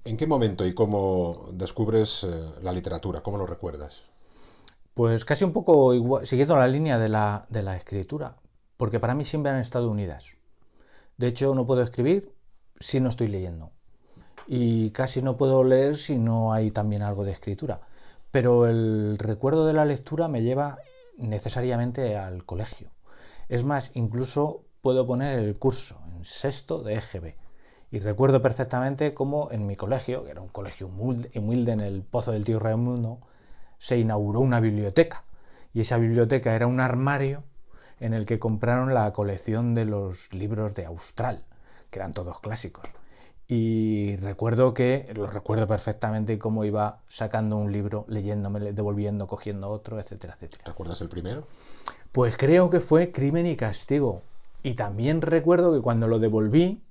¿En qué momento y cómo descubres la literatura? ¿Cómo lo recuerdas? Pues casi un poco igual, siguiendo la línea de la escritura, porque para mí siempre han estado unidas. De hecho, no puedo escribir si no estoy leyendo. Y casi no puedo leer si no hay también algo de escritura. Pero el recuerdo de la lectura me lleva necesariamente al colegio. Es más, incluso puedo poner el curso en sexto de EGB. Y recuerdo perfectamente cómo en mi colegio, que era un colegio humilde en el Pozo del Tío Raimundo, se inauguró una biblioteca. Y esa biblioteca era un armario en el que compraron la colección de los libros de Austral, que eran todos clásicos. Y lo recuerdo perfectamente cómo iba sacando un libro, leyéndome, devolviendo, cogiendo otro, etcétera, etcétera. ¿Recuerdas el primero? Pues creo que fue Crimen y Castigo. Y también recuerdo que cuando lo devolví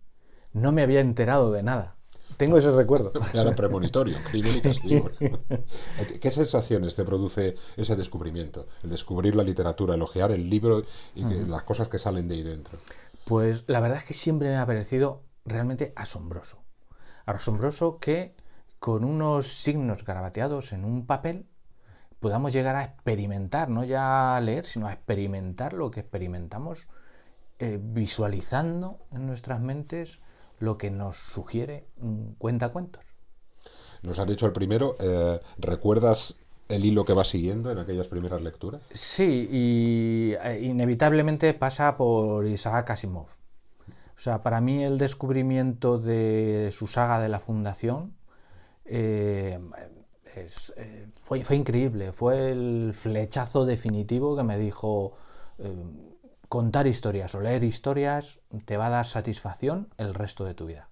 no me había enterado de nada. Tengo ese recuerdo. Era premonitorio, crimen y Sí. castigo. ¿Qué sensaciones te produce ese descubrimiento? El descubrir la literatura, elogiar el libro y las cosas que salen de ahí dentro. Pues la verdad es que siempre me ha parecido realmente asombroso. Asombroso que con unos signos garabateados en un papel podamos llegar a experimentar, no ya a leer, sino a experimentar lo que experimentamos, visualizando en nuestras mentes lo que nos sugiere un cuentacuentos. Nos has dicho el primero, ¿recuerdas el hilo que va siguiendo en aquellas primeras lecturas? Sí, y inevitablemente pasa por Isaac Asimov. O sea, para mí el descubrimiento de su saga de la Fundación eh, fue increíble. Fue el flechazo definitivo que me dijo, eh, contar historias o leer historias te va a dar satisfacción el resto de tu vida.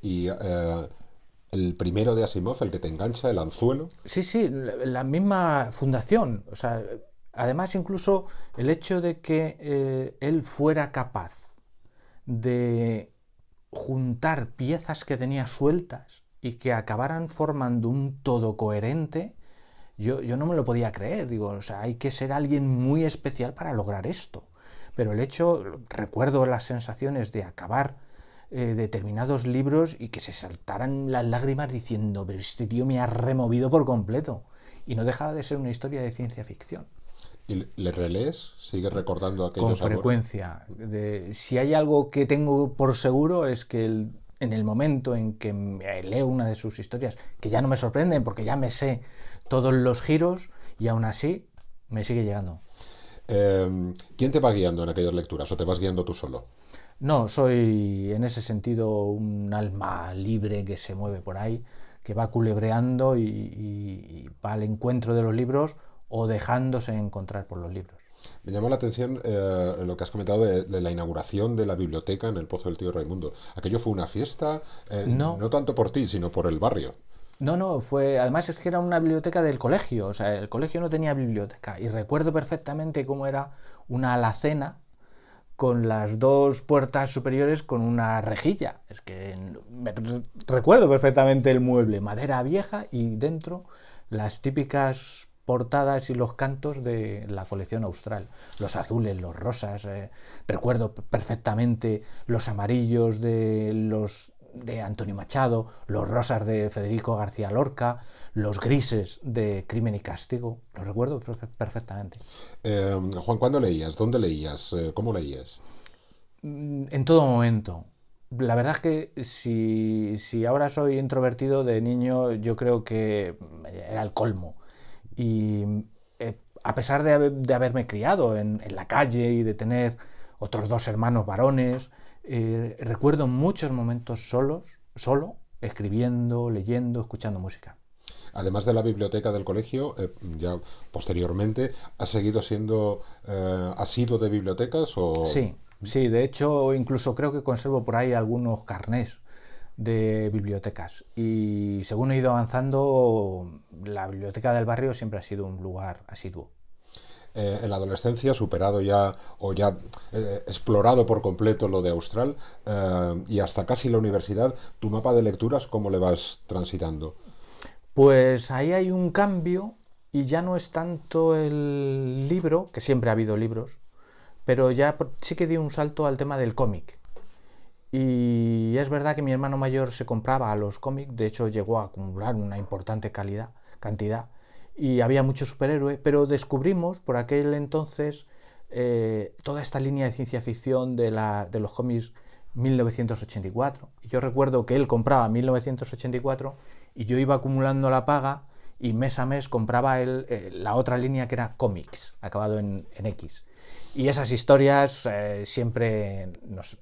Y el primero de Asimov, el que te engancha, el anzuelo. Sí, sí, la misma fundación. O sea, además incluso el hecho de que él fuera capaz de juntar piezas que tenía sueltas y que acabaran formando un todo coherente, yo no me lo podía creer. Digo, o sea, hay que ser alguien muy especial para lograr esto. Pero el hecho, recuerdo las sensaciones de acabar determinados libros y que se saltaran las lágrimas diciendo, pero este tío me ha removido por completo. Y no dejaba de ser una historia de ciencia ficción. ¿Y le relees? ¿Sigues recordando Con aquellos sabores? frecuencia. Si hay algo que tengo por seguro es que en el momento en que leo una de sus historias, que ya no me sorprenden porque ya me sé todos los giros y aún así me sigue llegando. ¿Quién te va guiando en aquellas lecturas o te vas guiando tú solo? No, soy en ese sentido un alma libre que se mueve por ahí, que va culebreando y va al encuentro de los libros o dejándose encontrar por los libros. Me llama la atención lo que has comentado de la inauguración de la biblioteca en el Pozo del Tío Raimundo. Aquello fue una fiesta, No, no tanto por ti, sino por el barrio. no, fue. Además es que era una biblioteca del colegio, o sea, el colegio no tenía biblioteca. Y recuerdo perfectamente cómo era una alacena con las dos puertas superiores con una rejilla. Es que recuerdo perfectamente el mueble, madera vieja y dentro las típicas portadas y los cantos de la colección austral. Los azules, los rosas, recuerdo perfectamente los amarillos de Antonio Machado, los rosas de Federico García Lorca, los grises de Crimen y Castigo. Los recuerdo perfectamente. Juan, ¿cuándo leías? ¿Dónde leías? ¿Cómo leías? En todo momento. La verdad es que si ahora soy introvertido de niño, yo creo que era el colmo. Y a pesar de haberme criado en la calle y de tener otros dos hermanos varones, recuerdo muchos momentos solo, escribiendo, leyendo, escuchando música. Además de la biblioteca del colegio, ya posteriormente, ¿has seguido siendo asiduo de bibliotecas o...? Sí, sí, de hecho incluso creo que conservo por ahí algunos carnés de bibliotecas y según he ido avanzando, la biblioteca del barrio siempre ha sido un lugar asiduo. En la adolescencia, superado ya o ya explorado por completo lo de Austral y hasta casi la universidad, ¿tu mapa de lecturas cómo le vas transitando? Pues ahí hay un cambio y ya no es tanto el libro, que siempre ha habido libros, pero ya sí que di un salto al tema del cómic. Y es verdad que mi hermano mayor se compraba los cómics, de hecho llegó a acumular una importante cantidad, y había muchos superhéroes, pero descubrimos por aquel entonces toda esta línea de ciencia ficción de los cómics 1984. Yo recuerdo que él compraba 1984 y yo iba acumulando la paga y mes a mes compraba la otra línea que era cómics, acabado en X. Y esas historias siempre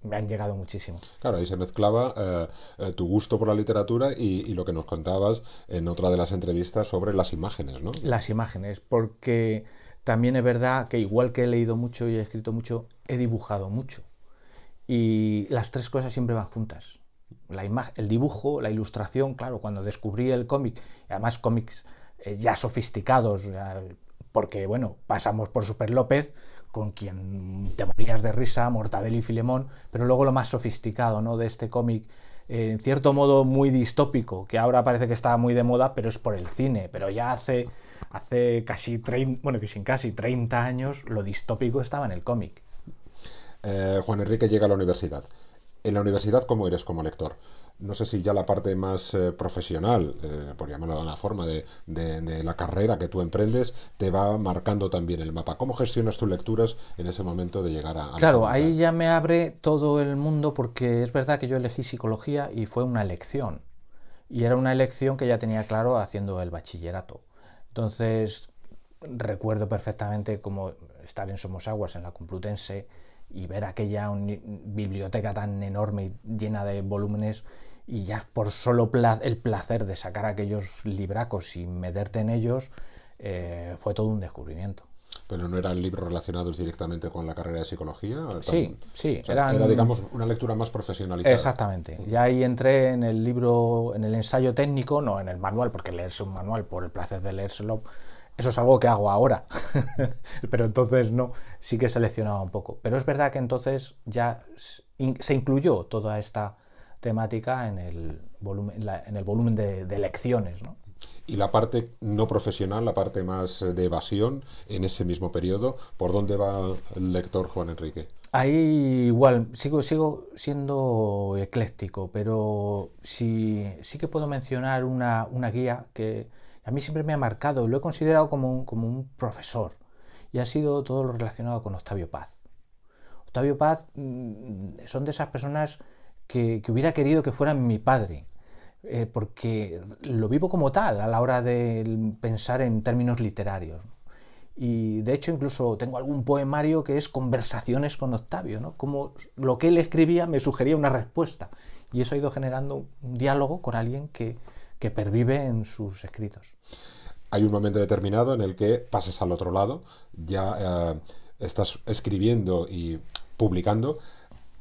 me han llegado muchísimo. Claro, ahí se mezclaba tu gusto por la literatura y lo que nos contabas en otra de las entrevistas sobre las imágenes, ¿no? Las imágenes, porque también es verdad que igual que he leído mucho y he escrito mucho, he dibujado mucho. Y las tres cosas siempre van juntas. El dibujo, la ilustración, claro, cuando descubrí el cómic, y además cómics ya sofisticados, porque bueno, pasamos por Super López, con quien te morías de risa, Mortadelo y Filemón, pero luego lo más sofisticado, ¿no?, de este cómic, en cierto modo muy distópico, que ahora parece que está muy de moda, pero es por el cine, pero ya hace casi 30, bueno, que sin casi 30 años lo distópico estaba en el cómic. Juan Enrique llega a la universidad. En la universidad, ¿cómo eres como lector? No sé si ya la parte más profesional, por llamarlo de una forma, de la carrera que tú emprendes, te va marcando también el mapa. ¿Cómo gestionas tus lecturas en ese momento de llegar a la Claro, facultad? ahí ya me abre todo el mundo porque es verdad que yo elegí psicología y fue una elección. Y era una elección que ya tenía claro haciendo el bachillerato. Entonces, recuerdo perfectamente cómo estar en Somosaguas, en la Complutense, y ver aquella biblioteca tan enorme y llena de volúmenes, y ya por solo el placer de sacar aquellos libracos y meterte en ellos, fue todo un descubrimiento. Pero no eran libros relacionados directamente con la carrera de psicología. Sí, sí, O sea, era, eran... digamos, una lectura más profesionalizada. Exactamente. Ya ahí entré en el libro, en el ensayo técnico, no en el manual, porque leerse un manual por el placer de leérselo, eso es algo que hago ahora. Pero entonces no, sí que seleccionaba un poco. Pero es verdad que entonces ya se incluyó toda esta temática en el volumen de lecciones, ¿no? Y la parte no profesional, la parte más de evasión, en ese mismo periodo, ¿por dónde va el lector Juan Enrique? Ahí igual, sigo siendo ecléctico, pero sí que puedo mencionar una guía que a mí siempre me ha marcado, lo he considerado como un profesor, y ha sido todo lo relacionado con Octavio Paz. Octavio Paz son de esas personas que hubiera querido que fueran mi padre, porque lo vivo como tal a la hora de pensar en términos literarios. Y de hecho incluso tengo algún poemario que es conversaciones con Octavio, ¿no? Como lo que él escribía me sugería una respuesta. Y eso ha ido generando un diálogo con alguien que pervive en sus escritos. Hay un momento determinado en el que pasas al otro lado, ya estás escribiendo y publicando.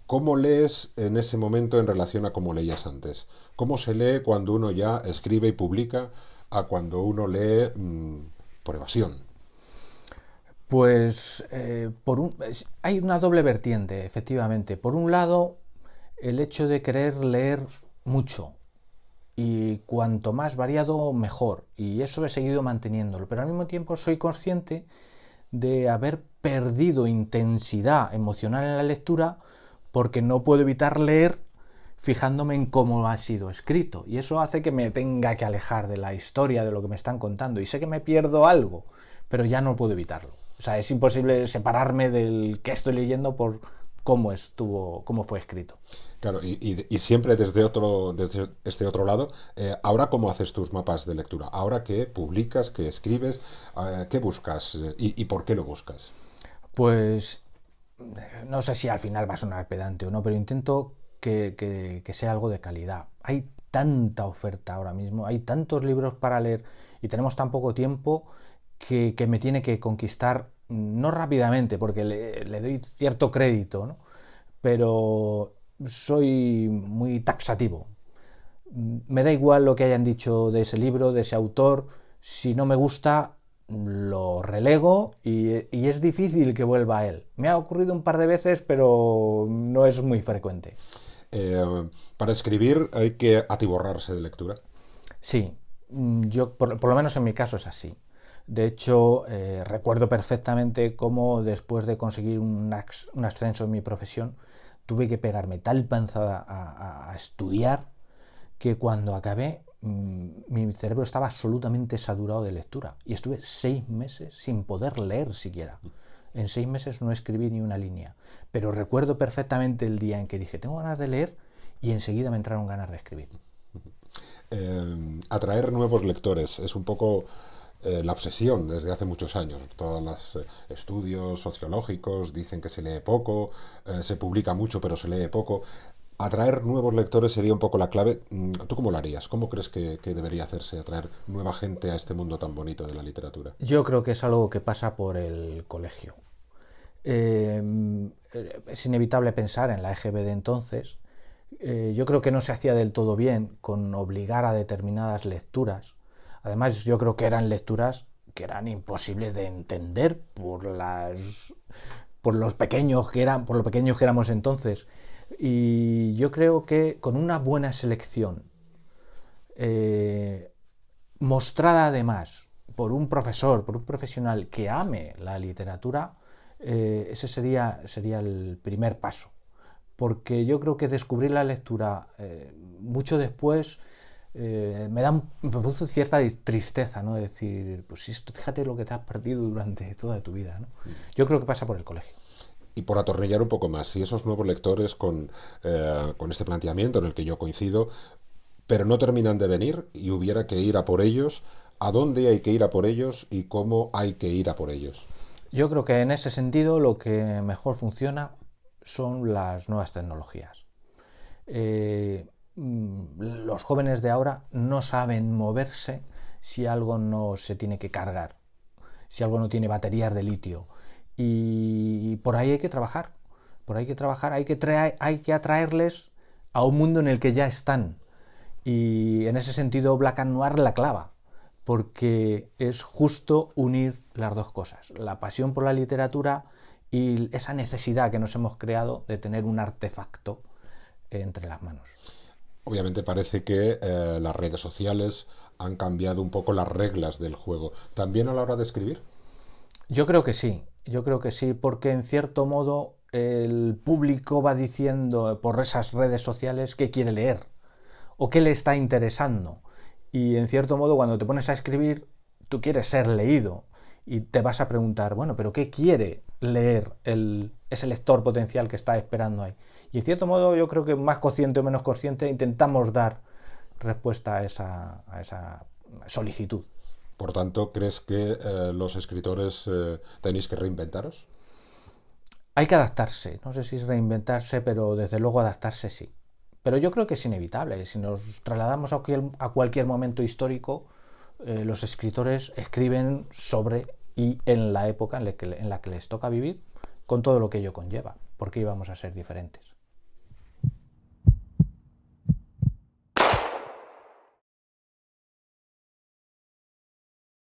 ¿Cómo lees en ese momento en relación a cómo leías antes? ¿Cómo se lee cuando uno ya escribe y publica a cuando uno lee por evasión? Pues hay una doble vertiente, efectivamente. Por un lado, el hecho de querer leer mucho, y cuanto más variado, mejor. Y eso he seguido manteniéndolo. Pero al mismo tiempo soy consciente de haber perdido intensidad emocional en la lectura porque no puedo evitar leer fijándome en cómo ha sido escrito. Y eso hace que me tenga que alejar de la historia, de lo que me están contando. Y sé que me pierdo algo, pero ya no puedo evitarlo. O sea, es imposible separarme del que estoy leyendo por cómo fue escrito. Claro, y siempre desde este otro lado, ahora cómo haces tus mapas de lectura, ahora que publicas, que escribes, qué buscas y por qué lo buscas. Pues no sé si al final va a sonar pedante o no, pero intento que sea algo de calidad. Hay tanta oferta ahora mismo, hay tantos libros para leer y tenemos tan poco tiempo que me tiene que conquistar, no rápidamente, porque le doy cierto crédito, ¿no? Pero soy muy taxativo. Me da igual lo que hayan dicho de ese libro, de ese autor. Si no me gusta, lo relego y es difícil que vuelva a él. Me ha ocurrido un par de veces, pero no es muy frecuente. Para escribir hay que atiborrarse de lectura. Sí, yo por lo menos en mi caso es así. De hecho, recuerdo perfectamente cómo después de conseguir un ascenso en mi profesión, tuve que pegarme tal panzada a estudiar que cuando acabé mi cerebro estaba absolutamente saturado de lectura y estuve 6 meses sin poder leer siquiera. En 6 meses no escribí ni una línea, pero recuerdo perfectamente el día en que dije tengo ganas de leer y enseguida me entraron ganas de escribir. Atraer nuevos lectores es un poco la obsesión desde hace muchos años. Todos los estudios sociológicos dicen que se lee poco, se publica mucho pero se lee poco. Atraer nuevos lectores sería un poco la clave. ¿Tú cómo lo harías? ¿Cómo crees que debería hacerse atraer nueva gente a este mundo tan bonito de la literatura? Yo creo que es algo que pasa por el colegio. Es inevitable pensar en la EGB de entonces. Yo creo que no se hacía del todo bien con obligar a determinadas lecturas. Además, yo creo que eran lecturas que eran imposibles de entender por los pequeños que eran, por lo pequeños que éramos entonces. Y yo creo que con una buena selección, mostrada además por un profesor, por un profesional que ame la literatura, ese sería el primer paso. Porque yo creo que descubrir la lectura mucho después me produce cierta tristeza, ¿no? Decir, pues esto, fíjate lo que te has perdido durante toda tu vida, ¿no? Yo creo que pasa por el colegio. Y por atornillar un poco más, si esos nuevos lectores con este planteamiento en el que yo coincido, pero no terminan de venir y hubiera que ir a por ellos, ¿a dónde hay que ir a por ellos y cómo hay que ir a por ellos? Yo creo que en ese sentido lo que mejor funciona son las nuevas tecnologías. Los jóvenes de ahora no saben moverse si algo no se tiene que cargar, si algo no tiene baterías de litio. Y por ahí hay que trabajar, hay que atraerles a un mundo en el que ya están. Y en ese sentido Black and Noir la clava, porque es justo unir las dos cosas, la pasión por la literatura y esa necesidad que nos hemos creado de tener un artefacto entre las manos. Obviamente parece que las redes sociales han cambiado un poco las reglas del juego. ¿También a la hora de escribir? Yo creo que sí, porque en cierto modo el público va diciendo por esas redes sociales qué quiere leer o qué le está interesando. Y en cierto modo cuando te pones a escribir, tú quieres ser leído y te vas a preguntar, bueno, pero ¿qué quiere leer ese lector potencial que está esperando ahí? Y en cierto modo yo creo que más consciente o menos consciente intentamos dar respuesta a esa solicitud. Por tanto, ¿crees que los escritores tenéis que reinventaros? Hay que adaptarse, no sé si es reinventarse, pero desde luego adaptarse sí. Pero yo creo que es inevitable. Si nos trasladamos a cualquier momento histórico, los escritores escriben sobre y en la época en la que les toca vivir, con todo lo que ello conlleva, porque íbamos a ser diferentes.